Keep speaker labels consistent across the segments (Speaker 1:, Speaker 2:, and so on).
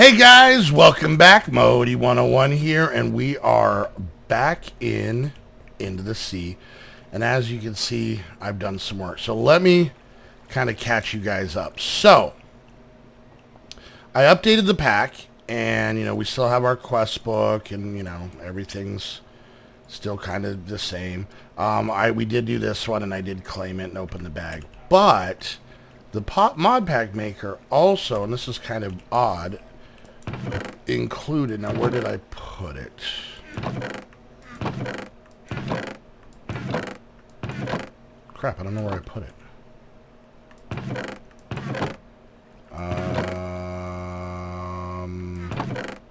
Speaker 1: Hey guys, welcome back. Modi 101 here, and we are back into the sea. And as you can see, I've done some work. So let me kind of catch you guys up. So I updated the pack, and we still have our quest book, and everything's still kind of the same. We did do this one, and I did claim it and open the bag, but the mod pack maker also, and this is kind of odd, included. Now, where did I put it? Crap, I don't know where I put it.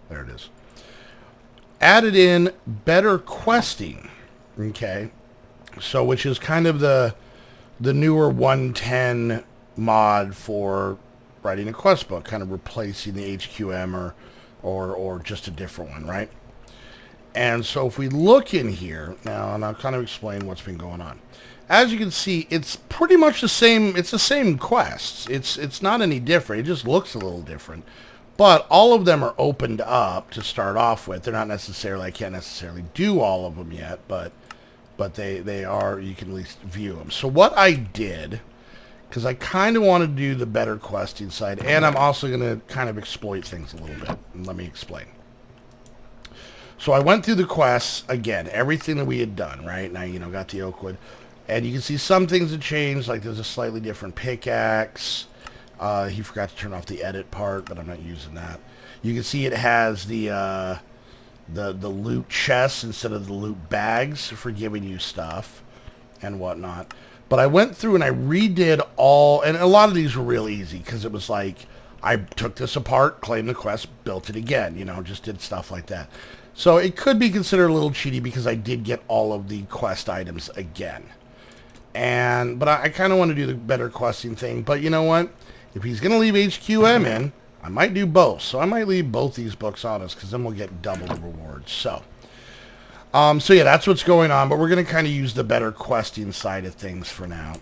Speaker 1: There it is. Added in better questing. Okay. So, which is kind of the newer 110 mod for writing a quest book, kind of replacing the HQM or just a different one, right? And so if we look in here now, and I'll kind of explain what's been going on. As you can see, it's pretty much the same. It's the same quests. It's not any different. It just looks a little different. But all of them are opened up to start off with. They're not necessarily, I can't necessarily do all of them yet, but they are, you can at least view them. So what I did, because I kind of want to do the better questing side, and I'm also going to kind of exploit things a little bit. And let me explain. So I went through the quests again, everything that we had done, right? Now, got the oak wood. And you can see some things have changed, like there's a slightly different pickaxe. He forgot to turn off the edit part, but I'm not using that. You can see it has the loot chests instead of the loot bags for giving you stuff and whatnot. But I went through and I redid all, and a lot of these were real easy because it was like I took this apart, claimed the quest, built it again, just did stuff like that. So it could be considered a little cheaty because I did get all of the quest items again. But I kind of want to do the better questing thing. But you know what? If he's going to leave HQM in, I might do both. So I might leave both these books on us because then we'll get double the rewards. So yeah, that's what's going on. But we're going to kind of use the better questing side of things for now.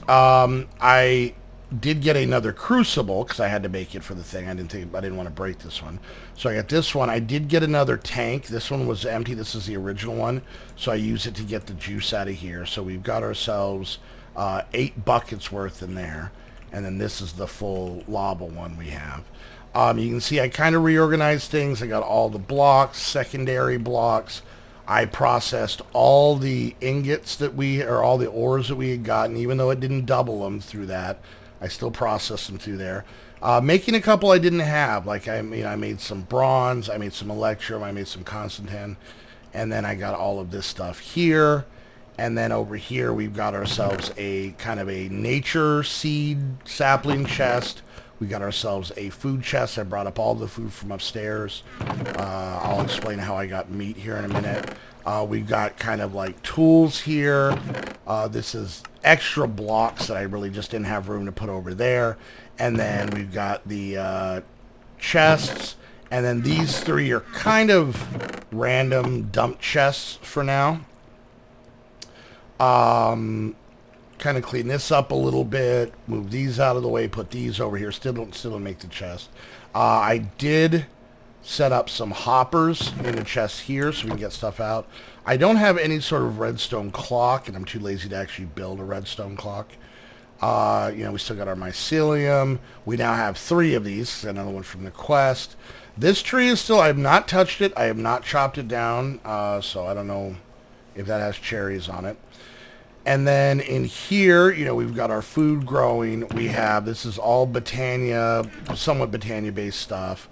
Speaker 1: I did get another crucible because I had to make it for the thing. I didn't want to break this one. So I got this one. I did get another tank. This one was empty. This is the original one. So I used it to get the juice out of here. So we've got ourselves 8 buckets worth in there. And then this is the full lava one we have. You can see I kind of reorganized things. I got all the blocks, secondary blocks. I processed all the ingots all the ores that we had gotten, even though it didn't double them through that. I still processed them through there. Making a couple I didn't have, like I made some bronze, I made some electrum, I made some constantin, and then I got all of this stuff here. And then over here we've got ourselves a kind of a nature seed sapling chest. We got ourselves a food chest. I brought up all the food from upstairs. I'll explain how I got meat here in a minute. We've got kind of like tools here. This is extra blocks that I really just didn't have room to put over there. And then we've got the chests. And then these 3 are kind of random dump chests for now. Kind of clean this up a little bit, move these out of the way, put these over here, still don't make the chest. I did set up some hoppers in the chest here so we can get stuff out. I don't have any sort of redstone clock, and I'm too lazy to actually build a redstone clock. We still got our mycelium. We now have 3 of these, another one from the quest. This tree is still, I have not touched it, I have not chopped it down, so I don't know if that has cherries on it. And then in here, we've got our food growing. This is all Botania, somewhat Botania-based stuff.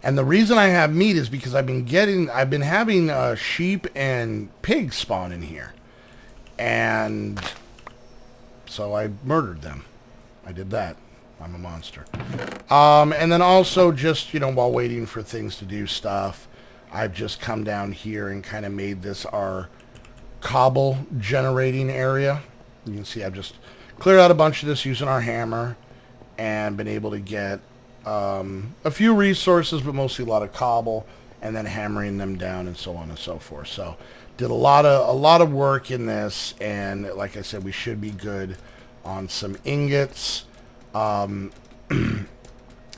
Speaker 1: And the reason I have meat is because I've been having sheep and pigs spawn in here. And so I murdered them. I did that. I'm a monster. And then also just, while waiting for things to do stuff, I've just come down here and kind of made this our cobble generating area. You can see I've just cleared out a bunch of this using our hammer and been able to get a few resources, but mostly a lot of cobble, and then hammering them down and so on and so forth. So did a lot of work in this, and like I said, we should be good on some ingots.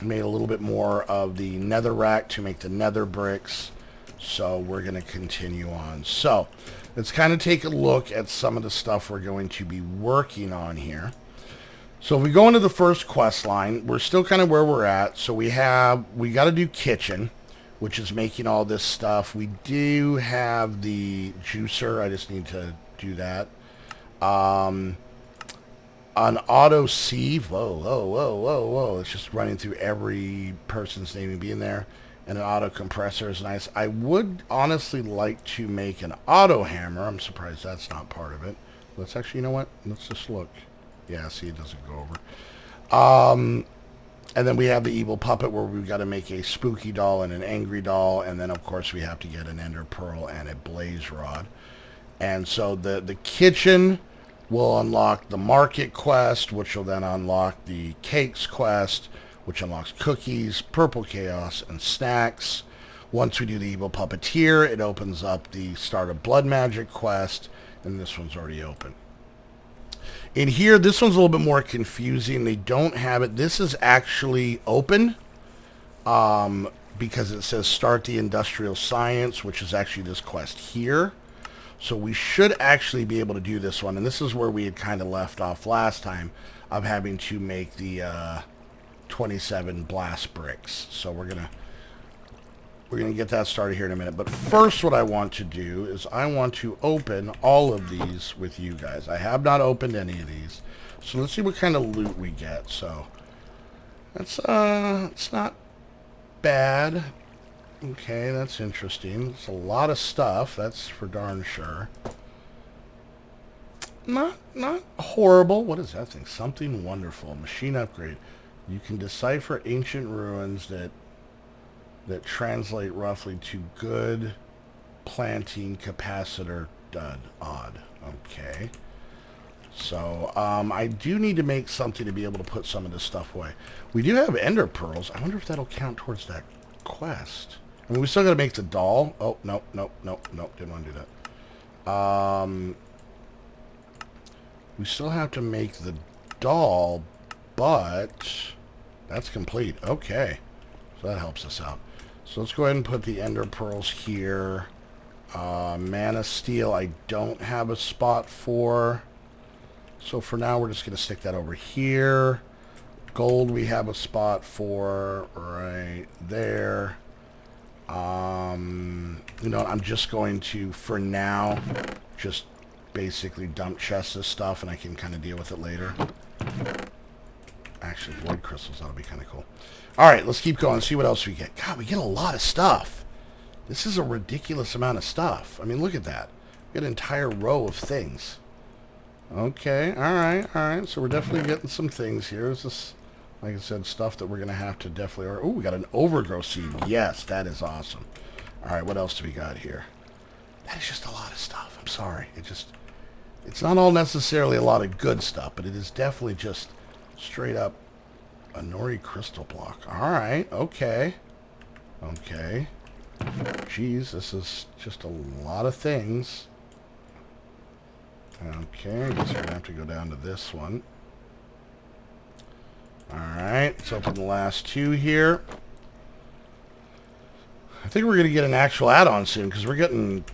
Speaker 1: Made a little bit more of the nether rack to make the nether bricks. So we're going to continue on. So let's kind of take a look at some of the stuff we're going to be working on here. So if we go into the first quest line, we're still kind of where we're at. So we got to do kitchen, which is making all this stuff. We do have the juicer. I just need to do that. On auto sieve, whoa. It's just running through every person's name and being there. And an auto compressor is nice. I would honestly like to make an auto hammer. I'm surprised that's not part of it. Let's actually, you know what? Let's just look. Yeah, see, it doesn't go over. And then we have the evil puppet where we've got to make a spooky doll and an angry doll. And then, of course, we have to get an ender pearl and a blaze rod. And so the kitchen will unlock the market quest, which will then unlock the cakes quest, which unlocks cookies, purple chaos, and snacks. Once we do the evil puppeteer, it opens up the start of blood magic quest, and this one's already open. In here, this one's a little bit more confusing. They don't have it. This is actually open because it says start the industrial science, which is actually this quest here. So we should actually be able to do this one. And this is where we had kind of left off last time of having to make the 27 blast bricks. So we're gonna get that started here in a minute. But first what I want to do is I want to open all of these with you guys. I have not opened any of these. So let's see what kind of loot we get. So that's it's not bad. Okay, that's interesting. It's a lot of stuff, that's for darn sure. Not horrible. What is that thing? Something wonderful. Machine upgrade. You can decipher ancient ruins that translate roughly to good planting capacitor dud. Odd. Okay. So, I do need to make something to be able to put some of this stuff away. We do have ender pearls. I wonder if that'll count towards that quest. I mean, we still got to make the doll. Oh, nope. Didn't want to do that. We still have to make the doll, but that's complete. Okay. So that helps us out. So let's go ahead and put the ender pearls here. Mana steel, I don't have a spot for. So for now, we're just going to stick that over here. Gold, we have a spot for right there. You know, I'm just going to, for now, just basically dump chest this stuff, and I can kind of deal with it later. Actually, void crystals, that'll be kind of cool. Alright, let's keep going, see what else we get. God, we get a lot of stuff. This is a ridiculous amount of stuff. I mean, look at that. We got an entire row of things. Okay, alright. So we're definitely getting some things here. This is, like I said, stuff that we're going to have to definitely... Oh, we got an overgrowth seed. Yes, that is awesome. Alright, what else do we got here? That is just a lot of stuff. I'm sorry. It's not all necessarily a lot of good stuff, but it is definitely just straight up a Nori crystal block. Alright, okay. Jeez, this is just a lot of things. Okay, I guess we're going to have to go down to this one. Alright, let's open the last two here. I think we're going to get an actual add-on soon, because we're getting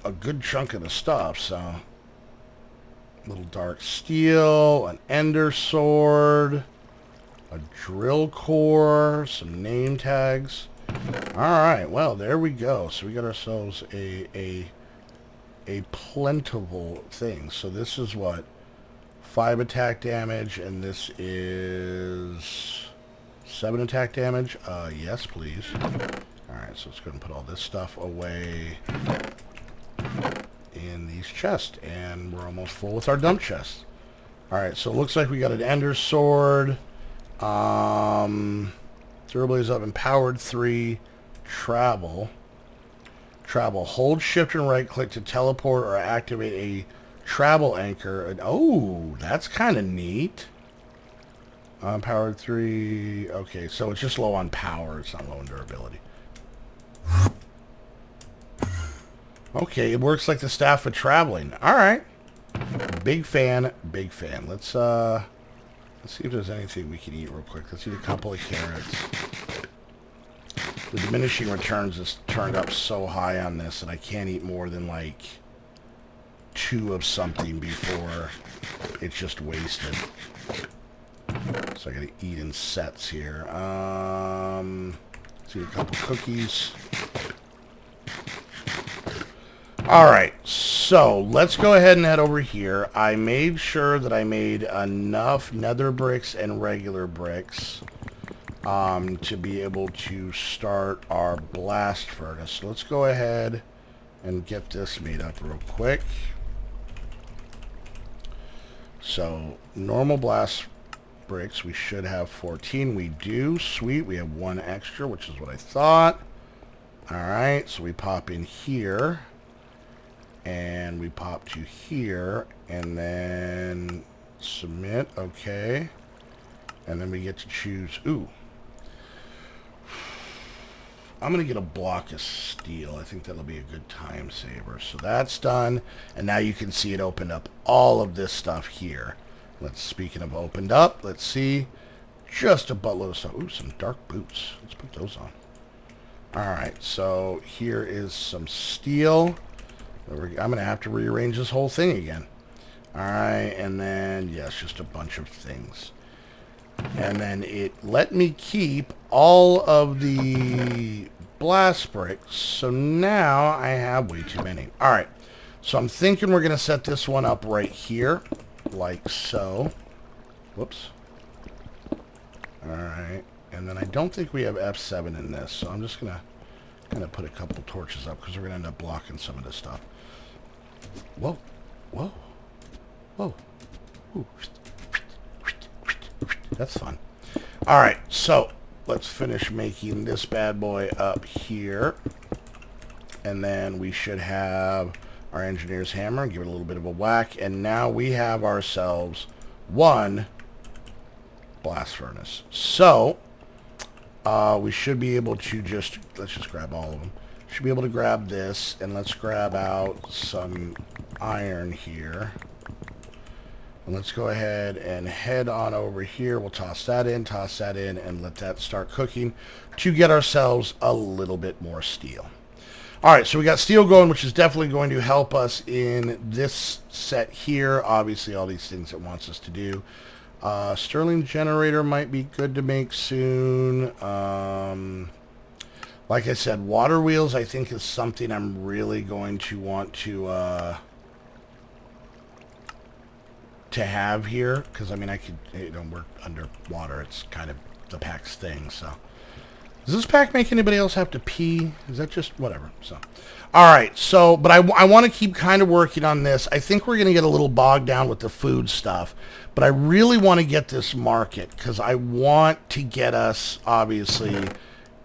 Speaker 1: a good chunk of the stuff, so... Little dark steel, an ender sword, a drill core, some name tags. Alright, well, there we go. So we got ourselves a plentiful thing. So this is what? 5 attack damage, and this is 7 attack damage. Yes, please. Alright, so let's go ahead and put all this stuff away in these chests, and we're almost full with our dump chests. Alright, so it looks like we got an ender sword. Durability is up, empowered 3, travel. Hold shift and right click to teleport or activate a travel anchor. And, oh, that's kind of neat. Powered 3. Okay, so it's just low on power. It's not low on durability. Okay, it works like the staff of traveling. All right. Big fan. Let's Let's see if there's anything we can eat real quick. Let's eat a couple of carrots. The diminishing returns has turned up so high on this that I can't eat more than like 2 of something before it's just wasted. So I gotta eat in sets here. Let's eat a couple cookies. Alright, so let's go ahead and head over here. I made sure that I made enough nether bricks and regular bricks to be able to start our blast furnace. So let's go ahead and get this made up real quick. So normal blast bricks, we should have 14. We do. Sweet. We have 1 extra, which is what I thought. Alright, so we pop in here. And we pop to here. And then submit. Okay. And then we get to choose. Ooh. I'm going to get a block of steel. I think that'll be a good time saver. So that's done. And now you can see it opened up all of this stuff here. Speaking of opened up, let's see. Just a buttload of stuff. Ooh, some dark boots. Let's put those on. Alright, so here is some steel. I'm going to have to rearrange this whole thing again. Alright, and then, yes, just a bunch of things. And then it let me keep all of the blast bricks. So now I have way too many. Alright, so I'm thinking we're going to set this one up right here. Like so. Whoops. Alright. And then I don't think we have F7 in this. So I'm just going to kind of put a couple torches up because we're going to end up blocking some of this stuff. Whoa. Whoa. Whoa. Ooh. That's fun. Alright, so let's finish making this bad boy up here. And then we should have our engineer's hammer and give it a little bit of a whack. And now we have ourselves 1 blast furnace. So, we should be able to let's just grab all of them. Should be able to grab this, and let's grab out some iron here. And let's go ahead and head on over here. We'll toss that in, and let that start cooking to get ourselves a little bit more steel. Alright, so we got steel going, which is definitely going to help us in this set here. Obviously, all these things it wants us to do. Sterling generator might be good to make soon. Like I said, water wheels I think is something I'm really going to want to have here. Because, I mean, I could, work underwater. It's kind of the pack's thing, so. Does this pack make anybody else have to pee? Is that just whatever? So, all right. So, but I want to keep kind of working on this. I think we're going to get a little bogged down with the food stuff, but I really want to get this market because I want to get us obviously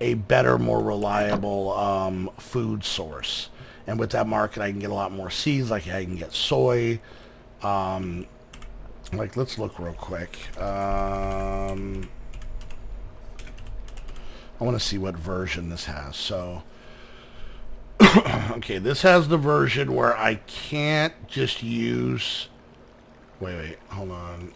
Speaker 1: a better, more reliable food source. And with that market, I can get a lot more seeds. Like I can get soy. Like let's look real quick. I want to see what version this has. So, okay, this has the version where I can't just use... Wait, hold on.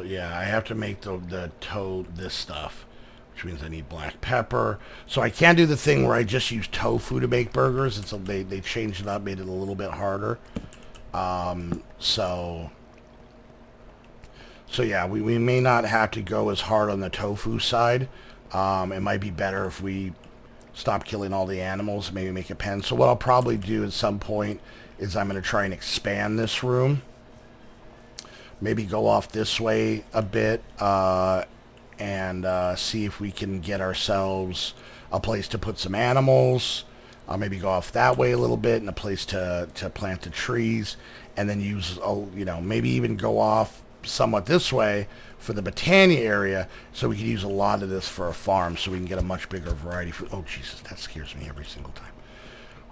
Speaker 1: Yeah, I have to make this stuff, which means I need black pepper. So I can't do the thing where I just use tofu to make burgers. They changed it up, made it a little bit harder. So yeah, we may not have to go as hard on the tofu side. It might be better if we stop killing all the animals, maybe make a pen. So what I'll probably do at some point is I'm going to try and expand this room. Maybe go off this way a bit and see if we can get ourselves a place to put some animals. I'll maybe go off that way a little bit and a place to plant the trees. And then use, maybe even go off somewhat this way for the Botania area, so we can use a lot of this for a farm, so we can get a much bigger variety. Oh, Jesus, that scares me every single time.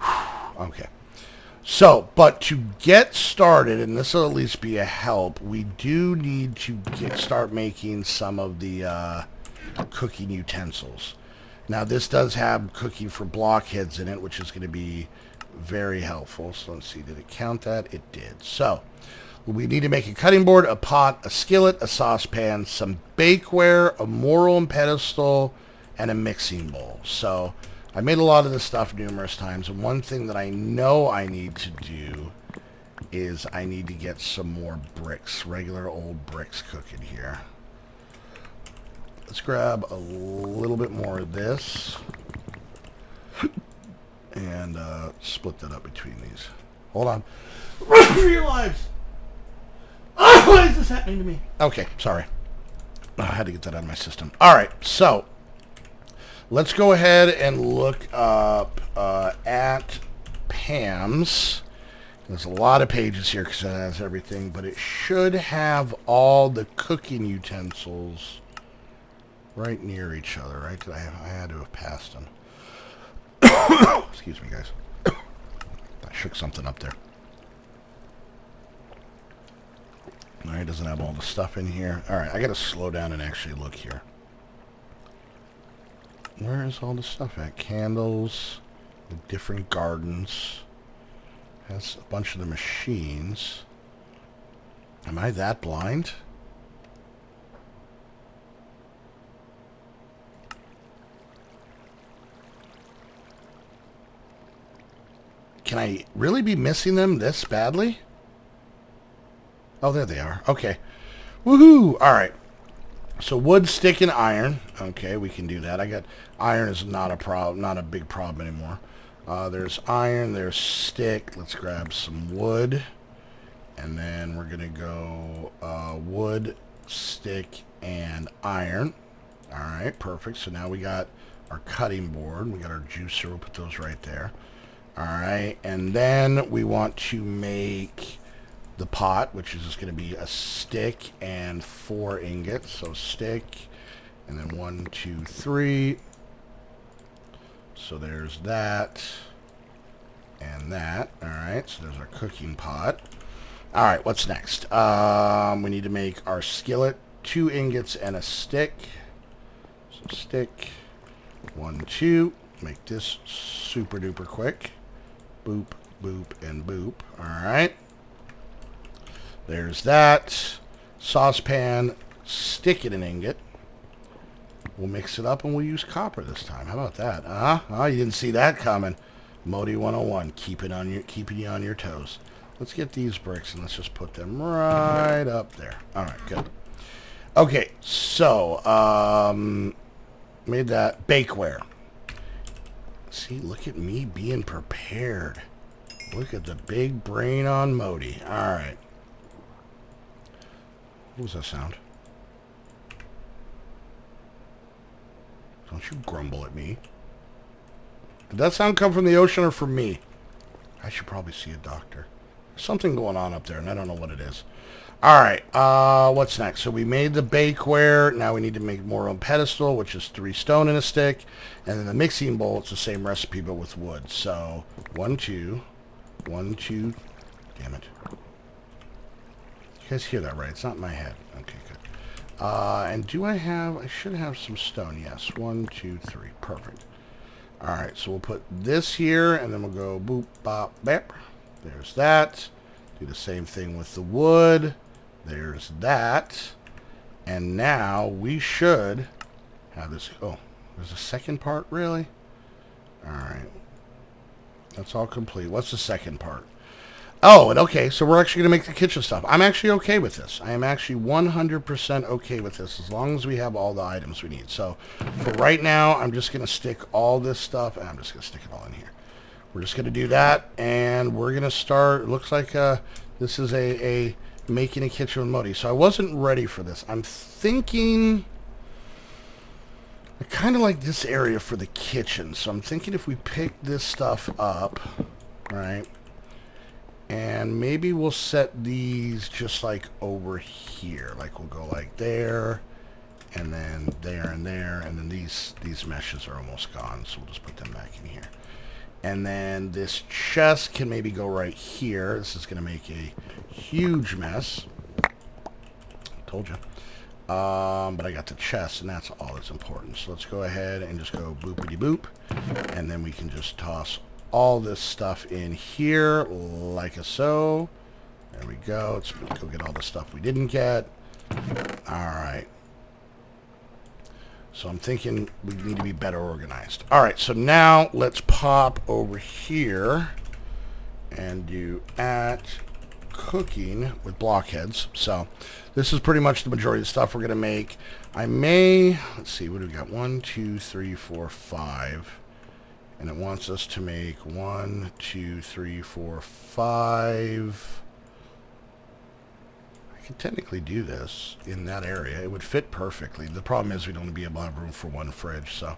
Speaker 1: Whew. Okay. So, but to get started, and this will at least be a help, we do need to start making some of the cooking utensils. Now, this does have cooking for blockheads in it, which is going to be very helpful. So let's see, did it count that? It did. So We need to make a cutting board, a pot, a skillet, a saucepan, some bakeware, a mortar and pedestal, and a mixing bowl. So I made a lot of this stuff numerous times, and one thing that I know I need to do is I need to get some more bricks, regular old bricks cooking here. Let's grab a little bit more of this and split that up between these. Hold on. Run for your lives! Oh, why is this happening to me? Okay, sorry. I had to get that out of my system. All right, so let's go ahead and look up at Pam's. There's a lot of pages here because it has everything, but it should have all the cooking utensils right near each other, right? I had to have passed them. Excuse me, guys. I shook something up there. All right, doesn't have all the stuff in here. All right, I got to slow down and actually look here. Where is all the stuff at? Candles, the different gardens. Has a bunch of the machines. Am I that blind? Can I really be missing them this badly? Oh, there they are. Okay. Woohoo! All right. So wood, stick, and iron. Okay, we can do that. I got iron is not a problem, not a big problem anymore. There's iron. There's stick. Let's grab some wood, and then we're gonna go wood, stick, and iron. All right, perfect. So now we got our cutting board. We got our juicer. We'll put those right there. All right, and then we want to make the pot, which is just going to be a stick and 4 ingots. So stick, and then 1, 2, 3. So there's that and that. All right, so there's our cooking pot. All right, what's next? We need to make our skillet, 2 ingots and a stick. So stick, 1, 2. Make this super duper quick. Boop, boop, and boop. All right. There's that. Saucepan, stick in an ingot. We'll mix it up and we'll use copper this time. How about that? Oh, you didn't see that coming. Modi 101, keeping you on your toes. Let's get these bricks and let's just put them right up there. All right, good. Okay, so made that bakeware. See, look at me being prepared. Look at the big brain on Modi. All right. What was that sound? Don't you grumble at me. Did that sound come from the ocean or from me? I should probably see a doctor. There's something going on up there, and I don't know what it is. All right, what's next? So we made the bakeware. Now we need to make more on pedestal, which is 3 stone and a stick. And then the mixing bowl, it's the same recipe, but with wood. So 1, 2, 1, 2. Damn it. You guys hear that right? It's not in my head. Okay, good. And do I should have some stone. Yes, 1, 2, 3. Perfect. All right, so we'll put this here, and then we'll go boop, bop, bap. There's that. Do the same thing with the wood. There's that. And now we should have this. Oh, there's a second part, really? All right. That's all complete. What's the second part? Oh, and okay, so we're actually going to make the kitchen stuff. I'm actually okay with this. I am actually 100% okay with this as long as we have all the items we need. So for right now, I'm just going to stick all this stuff, and I'm just going to stick it all in here. We're just going to do that, and we're going to start. It looks like this is a making a kitchen with Modi. So I wasn't ready for this. I'm thinking I kind of like this area for the kitchen. So I'm thinking if we pick this stuff up, right, and maybe we'll set these just like over here. Like we'll go like there, and then there and there, and then these meshes are almost gone, so we'll just put them back in here. And then this chest can maybe go right here. This is going to make a huge mess. Told you. But I got the chest, and that's all that's important. So let's go ahead and just go boopity boop. And then we can just toss all this stuff in here like a so. There we go. Let's go get all the stuff we didn't get. All right. So I'm thinking we need to be better organized. All right, so now let's pop over here and do at cooking with blockheads. So this is pretty much the majority of the stuff we're going to make. I may, let's see, what do we got? 1, 2, 3, 4, 5. And it wants us to make 1, 2, 3, 4, 5. I could technically do this in that area. It would fit perfectly. The problem is we don't be able to have room for one fridge. So,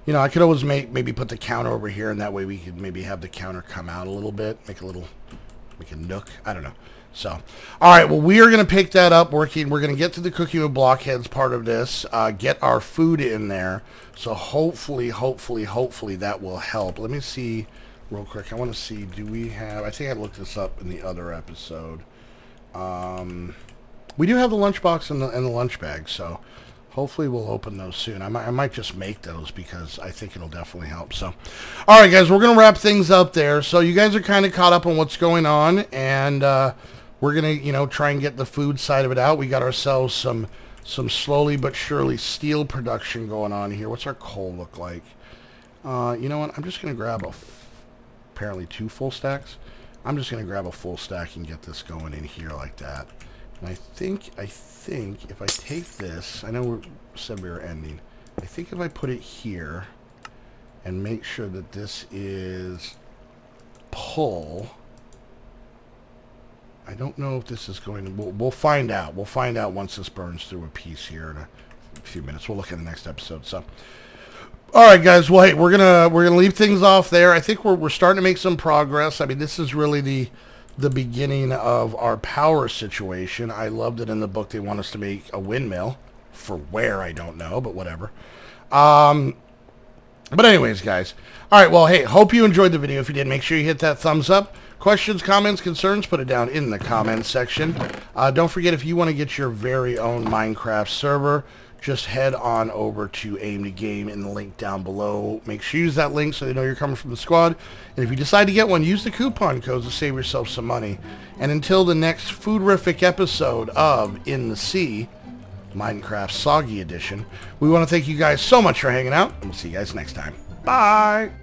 Speaker 1: you know, I could always maybe put the counter over here, and that way we could maybe have the counter come out a little bit, make a nook. I don't know. So, all right. Well, we are going to pick that up working. We're going to get to the cooking with blockheads part of this, get our food in there. So hopefully that will help. Let me see real quick. I want to see, do we have, I think I looked this up in the other episode. We do have the lunchbox and the lunch bag, so hopefully we'll open those soon. I might just make those because I think it'll definitely help. So, all right, guys, we're going to wrap things up there. So you guys are kind of caught up on what's going on, and we're going to, you know, try and get the food side of it out. We got ourselves some slowly but surely steel production going on here. What's our coal look like? You know what? I'm just going to grab apparently 2 full stacks. I'm just going to grab a full stack and get this going in here like that. And I think if I take this, I know we said we were ending. I think if I put it here and make sure that this is pull, I don't know if this is going to, we'll find out. We'll find out once this burns through a piece here in a few minutes. We'll look at the next episode. So, all right, guys. Well, hey, we're gonna leave things off there. I think we're starting to make some progress. I mean, this is really the beginning of our power situation. I loved it in the book. They want us to make a windmill for where I don't know, but whatever. But anyways, guys. All right. Well, hey, hope you enjoyed the video. If you did, make sure you hit that thumbs up. Questions, comments, concerns, put it down in the comments section. Don't forget, if you want to get your very own Minecraft server, just head on over to Aim to Game in the link down below. Make sure you use that link so they know you're coming from the squad. And if you decide to get one, use the coupon codes to save yourself some money. And until the next foodrific episode of In the Sea, Minecraft Soggy Edition, we want to thank you guys so much for hanging out, and we'll see you guys next time. Bye!